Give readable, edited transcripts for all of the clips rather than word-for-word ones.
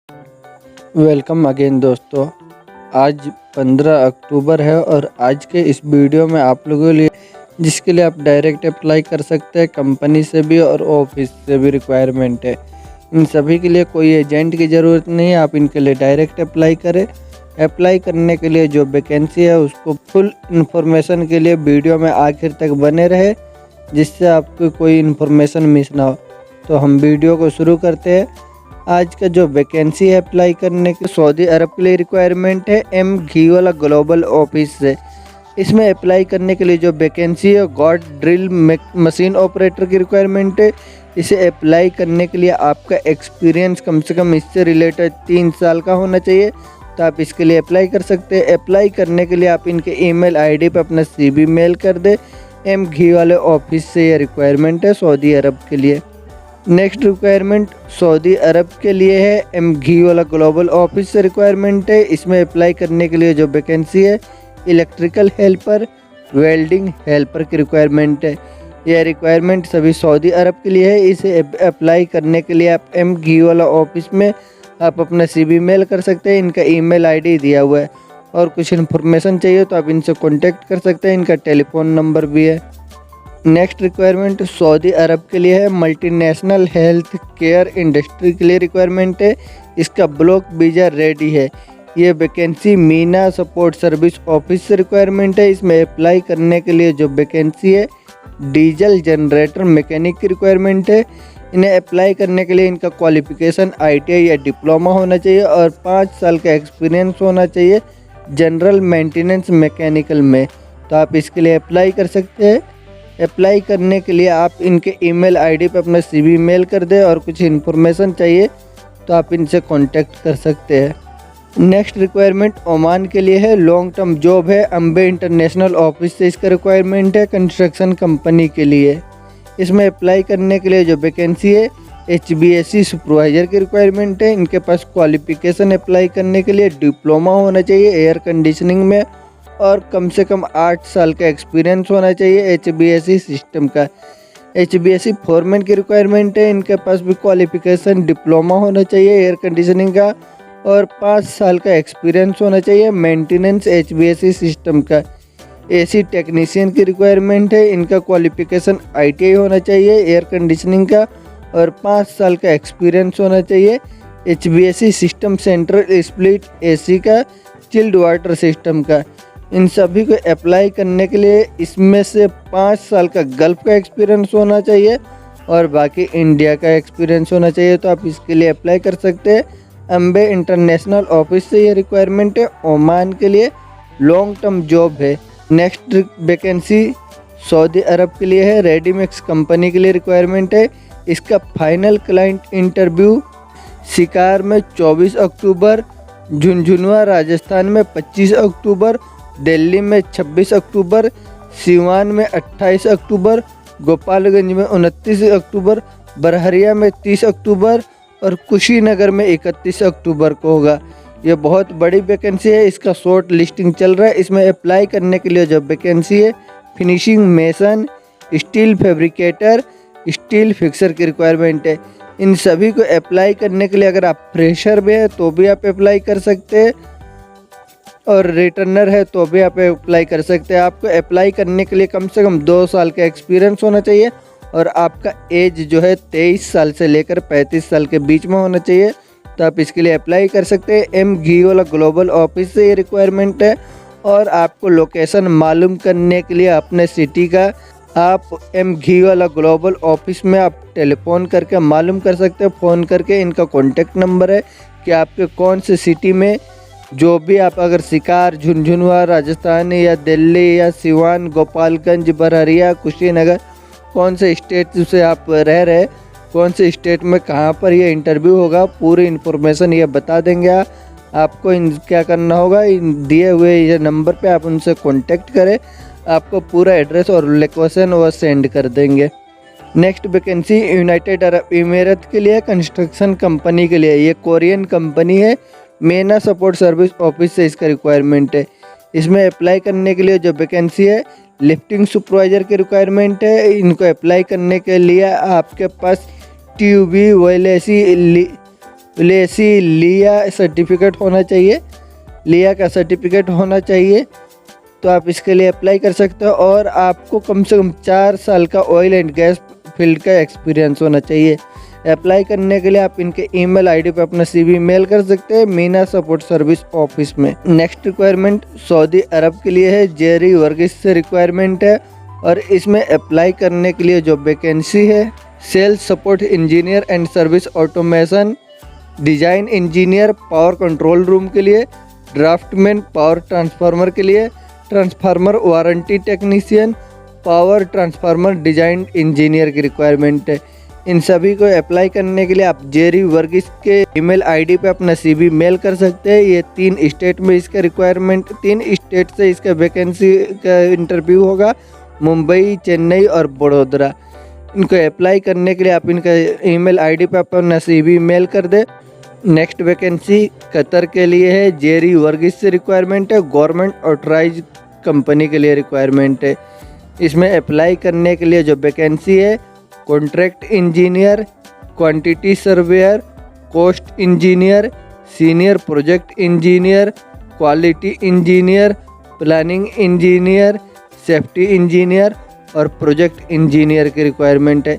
Welcome again दोस्तों। आज 15 अक्टूबर है और आज के इस वीडियो में आप लोगों के लिए जिसके लिए आप डायरेक्ट अप्लाई कर सकते हैं, कंपनी से भी और ऑफिस से भी रिक्वायरमेंट है। इन सभी के लिए कोई एजेंट की ज़रूरत नहीं है, आप इनके लिए डायरेक्ट अप्लाई करें। अप्लाई करने के लिए जो वैकेंसी है उसको फुल इन्फॉर्मेशन के लिए वीडियो में आखिर तक बने रहे, जिससे आपको कोई इन्फॉर्मेशन मिस ना हो। तो हम वीडियो को शुरू करते हैं। आज का जो वैकेंसी है अप्लाई करने की सऊदी अरब के लिए रिक्वायरमेंट है एम घी वाला ग्लोबल ऑफिस से। इसमें अप्लाई करने के लिए जो वैकेंसी है गॉड ड्रिल मशीन ऑपरेटर की रिक्वायरमेंट है। इसे अप्लाई करने के लिए आपका एक्सपीरियंस कम से कम इससे रिलेटेड 3 साल का होना चाहिए, तो आप इसके लिए अप्लाई कर सकते हैं। अप्लाई करने के लिए आप इनके ईमेल आईडी पर अपना CV मेल कर दे। एम घी वाले ऑफिस से ये रिक्वायरमेंट है सऊदी अरब के लिए। नेक्स्ट रिक्वायरमेंट सऊदी अरब के लिए है एम घी वाला ग्लोबल ऑफिस से रिक्वायरमेंट है। इसमें अप्लाई करने के लिए जो वैकेंसी है इलेक्ट्रिकल हेल्पर, वेल्डिंग हेल्पर की रिक्वायरमेंट है। यह रिक्वायरमेंट सभी सऊदी अरब के लिए है। इसे अप्लाई करने के लिए आप एम घी वाला ऑफिस में आप अपना CV मेल कर सकते हैं। इनका ईमेल आईडी दिया हुआ है और कुछ इन्फॉर्मेशन चाहिए तो आप इनसे कॉन्टेक्ट कर सकते हैं। इनका टेलीफोन नंबर भी है। नेक्स्ट रिक्वायरमेंट सऊदी अरब के लिए है मल्टीनेशनल हेल्थ केयर इंडस्ट्री के लिए रिक्वायरमेंट है। इसका ब्लॉक वीज़ा रेडी है। ये vacancy Meena support service office से रिक्वायरमेंट है। इसमें अप्लाई करने के लिए जो वैकेंसी है डीजल जनरेटर मैकेनिक की रिक्वायरमेंट है। इन्हें अप्लाई करने के लिए इनका क्वालिफिकेशन ITI या डिप्लोमा होना चाहिए और 5 साल का एक्सपीरियंस होना चाहिए जनरल मेंटेनेंस मैकेनिकल में, तो आप इसके लिए अप्लाई कर सकते हैं। अप्लाई करने के लिए आप इनके ईमेल आईडी पर अपना CV मेल कर दें और कुछ इन्फॉर्मेशन चाहिए तो आप इनसे कांटेक्ट कर सकते हैं। नेक्स्ट रिक्वायरमेंट ओमान के लिए है, लॉन्ग टर्म जॉब है। अम्बे इंटरनेशनल ऑफिस से इसका रिक्वायरमेंट है कंस्ट्रक्शन कंपनी के लिए। इसमें अप्लाई करने के लिए जो वैकेंसी है HBAC सुपरवाइज़र की रिक्वायरमेंट है। इनके पास क्वालिफिकेशन अप्लाई करने के लिए डिप्लोमा होना चाहिए एयर कंडीशनिंग में और कम से कम 8 साल का एक्सपीरियंस होना चाहिए HBAC सिस्टम का। HBAC फोरमैन की रिक्वायरमेंट है। इनके पास भी क्वालिफिकेशन डिप्लोमा होना चाहिए एयर कंडीशनिंग का और 5 साल का एक्सपीरियंस होना चाहिए मेंटेनेंस HBAC सिस्टम का। AC टेक्नीशियन की रिक्वायरमेंट है। इनका क्वालिफिकेशन ITI होना चाहिए एयर कंडीशनिंग का और 5 साल का एक्सपीरियंस होना चाहिए HBAC system central split AC का चिल्ड वाटर सिस्टम का। इन सभी को अप्लाई करने के लिए इसमें से 5 साल का गल्फ का एक्सपीरियंस होना चाहिए और बाकी इंडिया का एक्सपीरियंस होना चाहिए, तो आप इसके लिए अप्लाई कर सकते हैं। अम्बे इंटरनेशनल ऑफिस से ये रिक्वायरमेंट है, ओमान के लिए लॉन्ग टर्म जॉब है। नेक्स्ट वैकेंसी सऊदी अरब के लिए है, रेडीमेक्स कंपनी के लिए रिक्वायरमेंट है। इसका फाइनल क्लाइंट इंटरव्यू शिकार में 24 अक्टूबर, झुंझुनवा राजस्थान में 25 अक्टूबर, दिल्ली में 26 अक्टूबर, सिवान में 28 अक्टूबर, गोपालगंज में 29 अक्टूबर, बरहरिया में 30 अक्टूबर और कुशीनगर में 31 अक्टूबर को होगा। ये बहुत बड़ी वैकेंसी है। इसका शॉर्ट लिस्टिंग चल रहा है। इसमें अप्लाई करने के लिए जो वैकेंसी है finishing mason, steel fabricator, steel fixer की रिक्वायरमेंट है। इन सभी को अप्लाई करने के लिए अगर आप फ्रेशर में है तो भी आप अप्लाई कर सकते हैं और रिटर्नर है तो भी आप अप्लाई कर सकते हैं। आपको अप्लाई करने के लिए कम से कम 2 साल का एक्सपीरियंस होना चाहिए और आपका एज जो है 23 साल से लेकर 35 साल के बीच में होना चाहिए, तो आप इसके लिए अप्लाई कर सकते हैं। एम घी वाला ग्लोबल ऑफिस से ये रिक्वायरमेंट है और आपको लोकेशन मालूम करने के लिए अपने सिटी का आप एम घी वाला ग्लोबल ऑफिस में आप टेलीफोन करके मालूम कर सकते हैं। फ़ोन करके इनका कॉन्टेक्ट नंबर है कि आपके कौन से सिटी में, जो भी आप अगर शिकार, झुंझुनवा राजस्थान या दिल्ली या सिवान, गोपालगंज, बरहरिया, कुशीनगर, कौन से स्टेट से आप रह रहे, कौन से स्टेट में कहाँ पर ये इंटरव्यू होगा, पूरी इन्फॉर्मेशन ये बता देंगे। आपको क्या करना होगा, इन दिए हुए ये नंबर पे आप उनसे कांटेक्ट करें, आपको पूरा एड्रेस और लोकेशन वो सेंड कर देंगे। नेक्स्ट वैकेंसी यूनाइटेड अरब इमीरत के लिए कंस्ट्रक्शन कंपनी के लिए। ये कोरियन कंपनी है, मेना सपोर्ट सर्विस ऑफिस से इसका रिक्वायरमेंट है। इसमें अप्लाई करने के लिए जो वैकेंसी है लिफ्टिंग सुपरवाइज़र की रिक्वायरमेंट है। इनको अप्लाई करने के लिए आपके पास TUB, विलेसी लिया सर्टिफिकेट होना चाहिए, लिया का सर्टिफिकेट होना चाहिए, तो आप इसके लिए अप्लाई कर सकते हो। और आपको कम से कम 4 साल का ऑयल एंड गैस फील्ड का एक्सपीरियंस होना चाहिए। अप्लाई करने के लिए आप इनके ईमेल आईडी पे अपना CV मेल कर सकते हैं मीना सपोर्ट सर्विस ऑफिस में। नेक्स्ट रिक्वायरमेंट सऊदी अरब के लिए है, जेरी वर्गिस से रिक्वायरमेंट है और इसमें अप्लाई करने के लिए जो वैकेंसी है sales support engineer and service automation, design engineer power control room के लिए, ड्राफ्टमैन पावर ट्रांसफार्मर के लिए, transformer warranty technician, power transformer design engineer की रिक्वायरमेंट है। इन सभी को अप्लाई करने के लिए आप जेरी वर्गिस के ईमेल आईडी पे अपना CV मेल कर सकते हैं। ये 3 स्टेट में इसका रिक्वायरमेंट, 3 स्टेट से इसका वैकेंसी का इंटरव्यू होगा, मुंबई, चेन्नई और बड़ोदरा। इनको अप्लाई करने के लिए आप इनका ईमेल आईडी पे अपना CV मेल कर दे। नेक्स्ट वैकेंसी कतर के लिए है, जेरी वर्गिस से रिक्वायरमेंट है, गवर्नमेंट ऑथराइज कंपनी के लिए रिक्वायरमेंट है। इसमें अप्लाई करने के लिए जो वैकेंसी है contract engineer, quantity surveyor, cost engineer, senior project engineer, quality engineer, planning engineer, safety engineer और प्रोजेक्ट इंजीनियर की रिक्वायरमेंट है।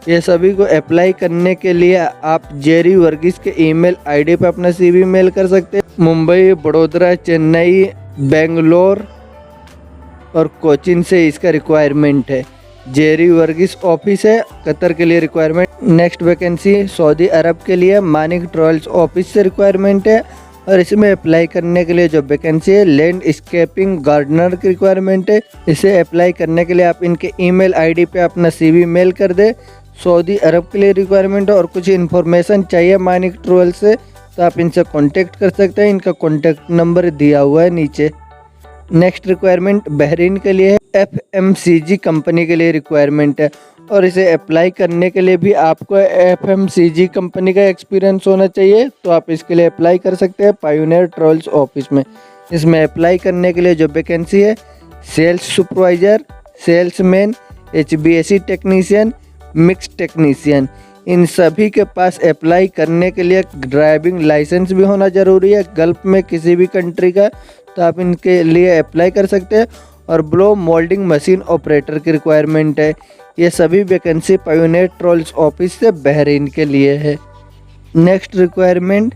ये सभी को अप्लाई करने के लिए आप जेरी वर्गिस के ईमेल आईडी पर अपना CV मेल कर सकते हैं। मुंबई, बड़ोदरा, चेन्नई, बेंगलोर और कोचिन से इसका रिक्वायरमेंट है। जेरी वर्गिस ऑफिस है, कतर के लिए रिक्वायरमेंट। नेक्स्ट वैकेंसी सऊदी अरब के लिए मानिक ट्रॉयल्स ऑफिस से रिक्वायरमेंट है और इसमें अप्लाई करने के लिए जो वैकेंसी है लैंडस्केपिंग गार्डनर की रिक्वायरमेंट है। इसे अप्लाई करने के लिए आप इनके ईमेल आईडी पे अपना CV मेल कर दे। सऊदी अरब के लिए रिक्वायरमेंट है और कुछ इन्फॉर्मेशन चाहिए मानिक ट्रॉयल से तो आप इनसे कांटेक्ट कर सकते हैं। इनका कांटेक्ट नंबर दिया हुआ है नीचे। नेक्स्ट रिक्वायरमेंट बहरीन के लिए है, FMCG कंपनी के लिए रिक्वायरमेंट है और इसे अप्लाई करने के लिए भी आपको FMCG कंपनी का एक्सपीरियंस होना चाहिए, तो आप इसके लिए अप्लाई कर सकते हैं पायोनियर ट्रॉयल्स ऑफिस में। इसमें अप्लाई करने के लिए जो वैकेंसी है sales supervisor, salesman, HVAC technician, mix technician, इन सभी के पास अप्लाई करने के लिए ड्राइविंग लाइसेंस भी होना ज़रूरी है गल्फ में किसी भी कंट्री का, तो आप इनके लिए अप्लाई कर सकते हैं। और ब्लो मोल्डिंग मशीन ऑपरेटर की रिक्वायरमेंट है। ये सभी वैकेंसी पायोनियर ट्रॉयल्स ऑफिस से बहरीन के लिए है। नेक्स्ट रिक्वायरमेंट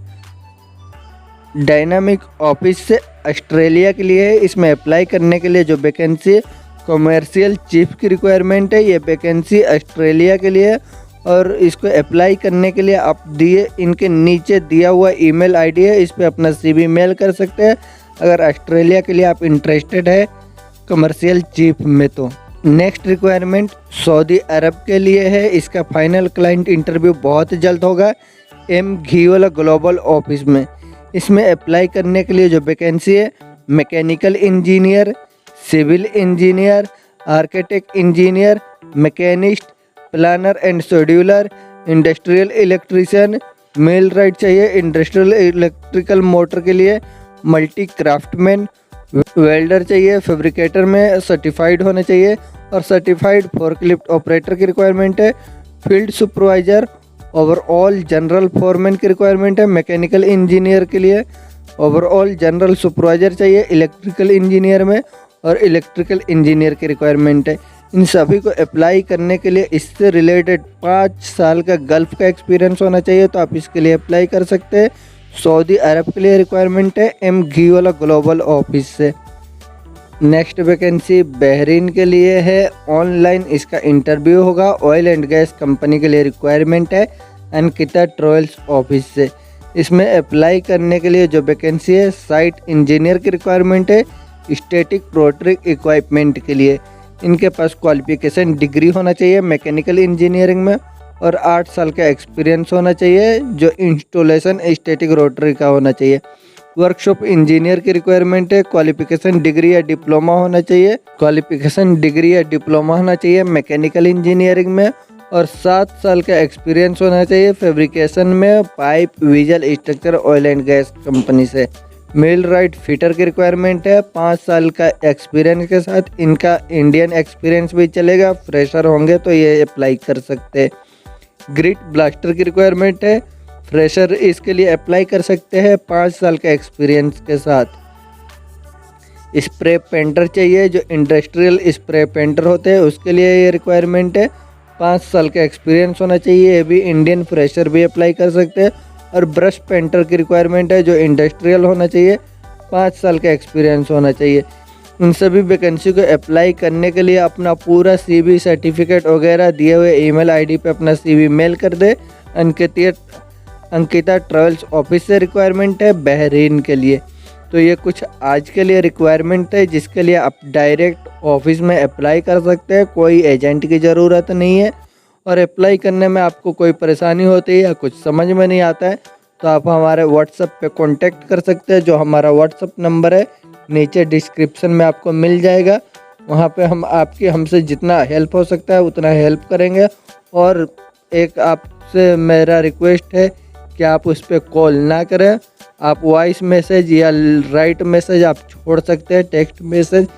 डायनामिक ऑफिस से ऑस्ट्रेलिया के लिए है। इसमें अप्लाई करने के लिए जो वैकेंसी कमर्शियल चीफ की रिक्वायरमेंट है, ये वैकेंसी ऑस्ट्रेलिया के लिए है और इसको अप्लाई करने के लिए आप इनके नीचे दिया हुआ ईमेल आईडी है, इस पर अपना CV मेल कर सकते हैं अगर ऑस्ट्रेलिया के लिए आप इंटरेस्टेड है कमर्शियल चीफ में। तो नेक्स्ट रिक्वायरमेंट सऊदी अरब के लिए है। इसका फाइनल क्लाइंट इंटरव्यू बहुत जल्द होगा M घीवाला ग्लोबल ऑफिस में। इसमें अप्लाई करने के लिए जो वैकेंसी है mechanical engineer, civil engineer, architect engineer, machinist, planner and scheduler, industrial electrician, millwright चाहिए इंडस्ट्रियल इलेक्ट्रिकल मोटर के लिए, मल्टी क्राफ्टमैन, वेल्डर चाहिए, फैब्रिकेटर में सर्टिफाइड होने चाहिए और सर्टिफाइड फोर्कलिफ्ट ऑपरेटर की रिक्वायरमेंट है। Field supervisor, overall general foreman की रिक्वायरमेंट है। मैकेनिकल इंजीनियर के लिए ओवरऑल जनरल सुपरवाइजर चाहिए इलेक्ट्रिकल इंजीनियर में और इलेक्ट्रिकल इंजीनियर की रिक्वायरमेंट है। इन सभी को अप्लाई करने के लिए इससे रिलेटेड 5 साल का गल्फ का एक्सपीरियंस होना चाहिए, तो आप इसके लिए अप्लाई कर सकते हैं। सऊदी अरब के लिए रिक्वायरमेंट है M घीवाला ग्लोबल ऑफिस से। नेक्स्ट वैकेंसी बहरीन के लिए है, ऑनलाइन इसका इंटरव्यू होगा, ऑयल एंड गैस कंपनी के लिए रिक्वायरमेंट है अनकिता ट्रॉयल्स ऑफिस से। इसमें अप्लाई करने के लिए जो वैकेंसी है साइट इंजीनियर की रिक्वायरमेंट है स्टैटिक रोटरी इक्विपमेंट के लिए। इनके पास क्वालिफिकेशन डिग्री होना चाहिए मैकेनिकल इंजीनियरिंग में और 8 साल का एक्सपीरियंस होना चाहिए जो इंस्टॉलेशन स्टैटिक रोटरी का होना चाहिए। वर्कशॉप इंजीनियर की रिक्वायरमेंट है, क्वालिफिकेशन डिग्री या डिप्लोमा होना चाहिए, मैकेनिकल इंजीनियरिंग में और 7 साल का एक्सपीरियंस होना चाहिए फैब्रिकेशन में pipe vigil structure oil and gas company से। मेल राइट फिटर की रिक्वायरमेंट है 5 साल का एक्सपीरियंस के साथ, इनका इंडियन एक्सपीरियंस भी चलेगा, फ्रेशर होंगे तो ये अप्लाई कर सकते हैं। ग्रिट ब्लास्टर की रिक्वायरमेंट है फ्रेशर इसके लिए अप्लाई कर सकते हैं 5 साल के एक्सपीरियंस के साथ। स्प्रे पेंटर चाहिए, जो इंडस्ट्रियल स्प्रे पेंटर होते हैं उसके लिए ये रिक्वायरमेंट है। 5 साल का एक्सपीरियंस होना चाहिए, ये भी इंडियन फ्रेशर भी अप्लाई कर सकते हैं। और ब्रश पेंटर की रिक्वायरमेंट है, जो इंडस्ट्रियल होना चाहिए, 5 साल का एक्सपीरियंस होना चाहिए। इन सभी वैकेंसी को अप्लाई करने के लिए अपना पूरा CV सर्टिफिकेट वगैरह दिए हुए ईमेल ID पे अपना CV मेल कर दे। अंकिता ट्रेवल्स ऑफिस से रिक्वायरमेंट है बहरीन के लिए। तो ये कुछ आज के लिए रिक्वायरमेंट है जिसके लिए आप डायरेक्ट ऑफिस में अप्लाई कर सकते हैं, कोई एजेंट की ज़रूरत नहीं है। और अप्लाई करने में आपको कोई परेशानी होती है या कुछ समझ में नहीं आता है तो आप हमारे व्हाट्सएप पे कांटेक्ट कर सकते हैं, जो हमारा व्हाट्सएप नंबर है नीचे डिस्क्रिप्शन में आपको मिल जाएगा। वहाँ पे हम आपकी हमसे जितना हेल्प हो सकता है उतना हेल्प करेंगे। और एक आपसे मेरा रिक्वेस्ट है कि आप उस पर कॉल ना करें, आप वॉइस मैसेज या राइट मैसेज आप छोड़ सकते हैं, टेक्स्ट मैसेज।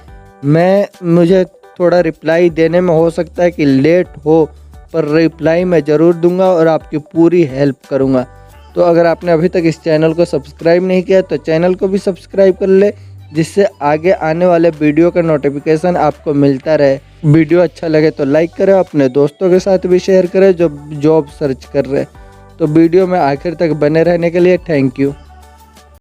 मुझे थोड़ा रिप्लाई देने में हो सकता है कि लेट हो, पर रिप्लाई मैं ज़रूर दूंगा और आपकी पूरी हेल्प करूंगा। तो अगर आपने अभी तक इस चैनल को सब्सक्राइब नहीं किया तो चैनल को भी सब्सक्राइब कर ले, जिससे आगे आने वाले वीडियो का नोटिफिकेशन आपको मिलता रहे। वीडियो अच्छा लगे तो लाइक करें, अपने दोस्तों के साथ भी शेयर करें जो जॉब सर्च कर रहे हैं। तो वीडियो में आखिर तक बने रहने के लिए थैंक यू।